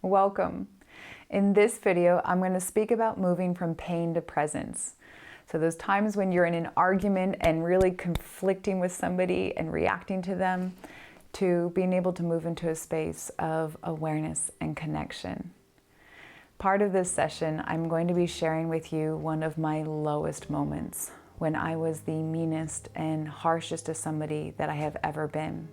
Welcome. In this video, I'm going to speak about moving from pain to presence. So those times when you're in an argument and really conflicting with somebody and reacting to them, to being able to move into a space of awareness and connection. Part of this session, I'm going to be sharing with you one of my lowest moments when I was the meanest and harshest to somebody that I have ever been.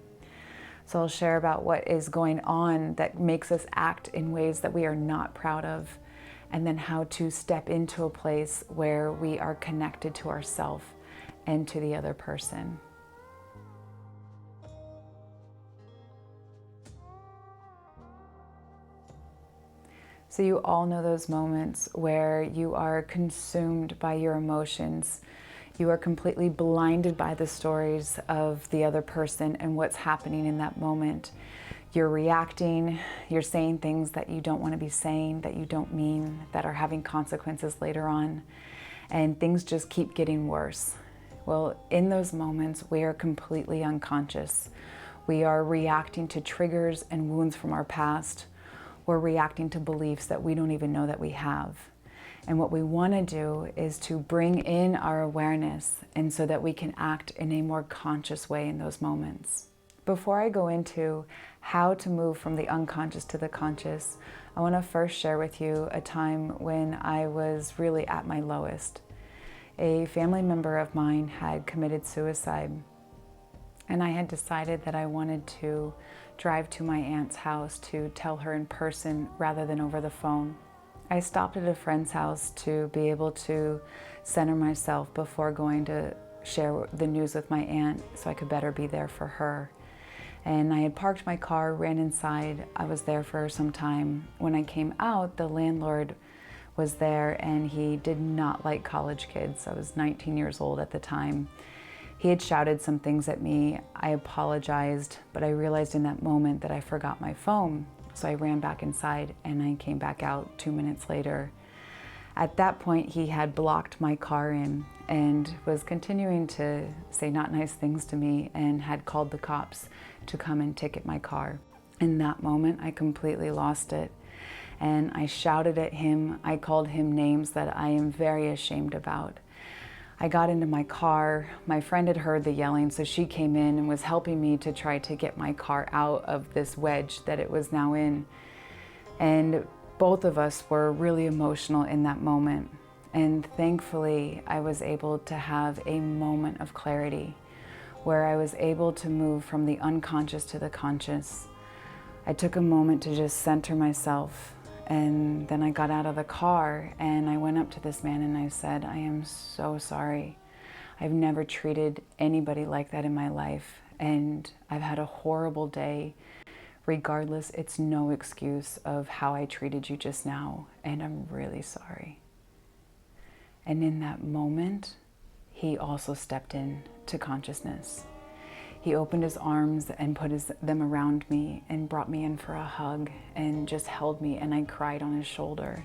So I'll share about what is going on that makes us act in ways that we are not proud of, and then how to step into a place where we are connected to ourselves and to the other person. So you all know those moments where you are consumed by your emotions. You are completely blinded by the stories of the other person and what's happening in that moment. You're reacting, you're saying things that you don't want to be saying, that you don't mean, that are having consequences later on, and things just keep getting worse. Well, in those moments, we are completely unconscious. We are reacting to triggers and wounds from our past. We're reacting to beliefs that we don't even know that we have. And what we want to do is to bring in our awareness, and so that we can act in a more conscious way in those moments. Before I go into how to move from the unconscious to the conscious, I want to first share with you a time when I was really at my lowest. A family member of mine had committed suicide, and I had decided that I wanted to drive to my aunt's house to tell her in person rather than over the phone. I stopped at a friend's house to be able to center myself before going to share the news with my aunt so I could better be there for her. And I had parked my car, ran inside. I was there for some time. When I came out, the landlord was there, and he did not like college kids. I was 19 years old at the time. He had shouted some things at me. I apologized, but I realized in that moment that I forgot my phone. So I ran back inside, and I came back out 2 minutes later. At that point, he had blocked my car in and was continuing to say not nice things to me, and had called the cops to come and ticket my car. In that moment, I completely lost it. And I shouted at him. I called him names that I am very ashamed about. I got into my car. My friend had heard the yelling, so she came in and was helping me to try to get my car out of this wedge that it was now in. And both of us were really emotional in that moment. And thankfully, I was able to have a moment of clarity where I was able to move from the unconscious to the conscious. I took a moment to just center myself. And then I got out of the car and I went up to this man and I said, I am so sorry. I've never treated anybody like that in my life, and I've had a horrible day. Regardless, it's no excuse of how I treated you just now, and I'm really sorry. And in that moment, he also stepped in to consciousness. He opened his arms and put them around me and brought me in for a hug and just held me, and I cried on his shoulder.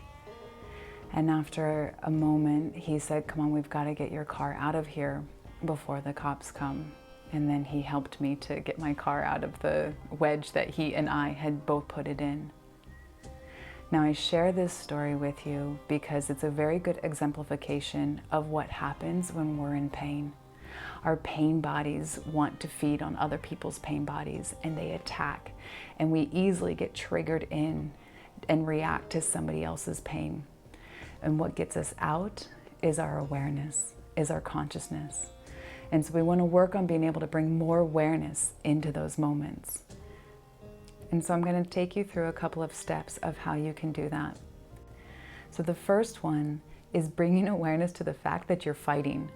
And after a moment, he said, come on, we've got to get your car out of here before the cops come. And then he helped me to get my car out of the wedge that he and I had both put it in. Now, I share this story with you because it's a very good exemplification of what happens when we're in pain. Our pain bodies want to feed on other people's pain bodies, and they attack, and we easily get triggered in and react to somebody else's pain. And what gets us out is our awareness, is our consciousness. And so we want to work on being able to bring more awareness into those moments. And so I'm going to take you through a couple of steps of how you can do that. So the first one is bringing awareness to the fact that you're fighting.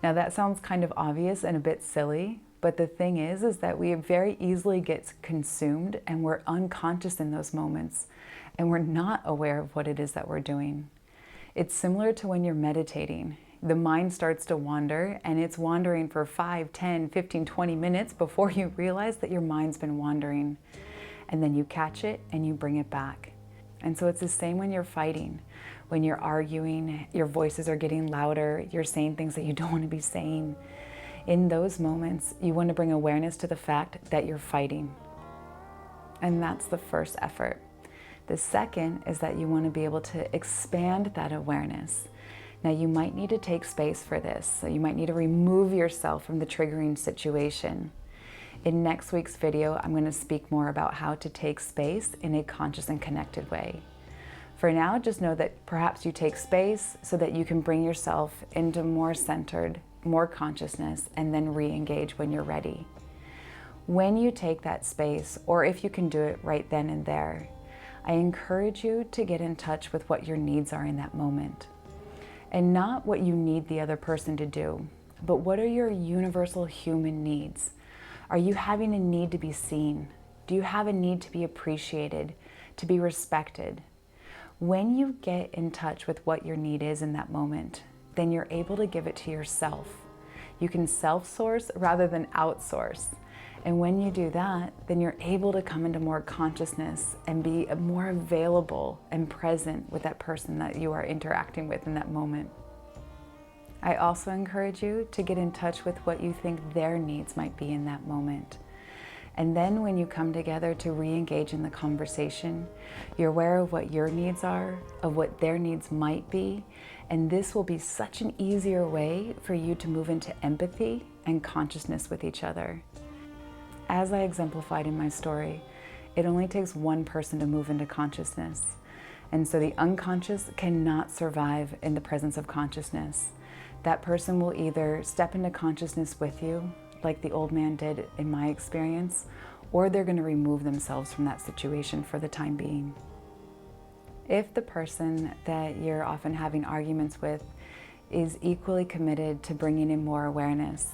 Now that sounds kind of obvious and a bit silly, but the thing is that we very easily get consumed, and we're unconscious in those moments, and we're not aware of what it is that we're doing. It's similar to when you're meditating. The mind starts to wander, and it's wandering for 5, 10, 15, 20 minutes before you realize that your mind's been wandering. And then you catch it and you bring it back. And so it's the same when you're fighting. When you're arguing, your voices are getting louder, you're saying things that you don't want to be saying. In those moments, you want to bring awareness to the fact that you're fighting. And that's the first effort. The second is that you want to be able to expand that awareness. Now, you might need to take space for this. So you might need to remove yourself from the triggering situation. In next week's video, I'm going to speak more about how to take space in a conscious and connected way. For now, just know that perhaps you take space so that you can bring yourself into more centered, more consciousness, and then re-engage when you're ready. When you take that space, or if you can do it right then and there, I encourage you to get in touch with what your needs are in that moment. And not what you need the other person to do, but what are your universal human needs? Are you having a need to be seen? Do you have a need to be appreciated, to be respected? When you get in touch with what your need is in that moment, then you're able to give it to yourself. You can self-source rather than outsource. And when you do that, then you're able to come into more consciousness and be more available and present with that person that you are interacting with in that moment. I also encourage you to get in touch with what you think their needs might be in that moment. And then when you come together to re-engage in the conversation, you're aware of what your needs are, of what their needs might be, and this will be such an easier way for you to move into empathy and consciousness with each other. As I exemplified in my story, it only takes one person to move into consciousness. And so the unconscious cannot survive in the presence of consciousness. That person will either step into consciousness with you, like the old man did in my experience, or they're going to remove themselves from that situation for the time being. If the person that you're often having arguments with is equally committed to bringing in more awareness,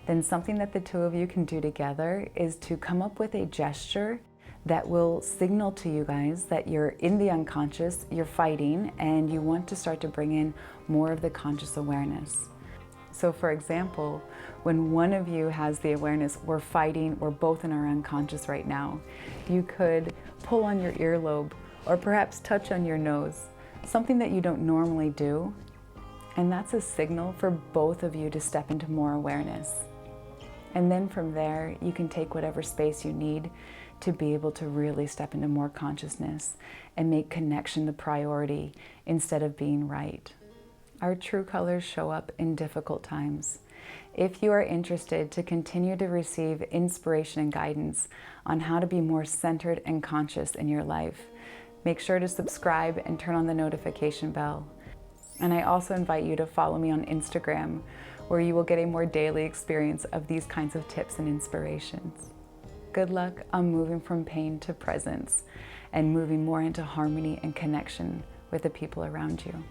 then something that the two of you can do together is to come up with a gesture that will signal to you guys that you're in the unconscious, you're fighting, and you want to start to bring in more of the conscious awareness. So for example, when one of you has the awareness, we're fighting, we're both in our unconscious right now, you could pull on your earlobe or perhaps touch on your nose, something that you don't normally do. And that's a signal for both of you to step into more awareness. And then from there, you can take whatever space you need to be able to really step into more consciousness and make connection the priority instead of being right. Our true colors show up in difficult times. If you are interested to continue to receive inspiration and guidance on how to be more centered and conscious in your life, make sure to subscribe and turn on the notification bell. And I also invite you to follow me on Instagram, where you will get a more daily experience of these kinds of tips and inspirations. Good luck on moving from pain to presence and moving more into harmony and connection with the people around you.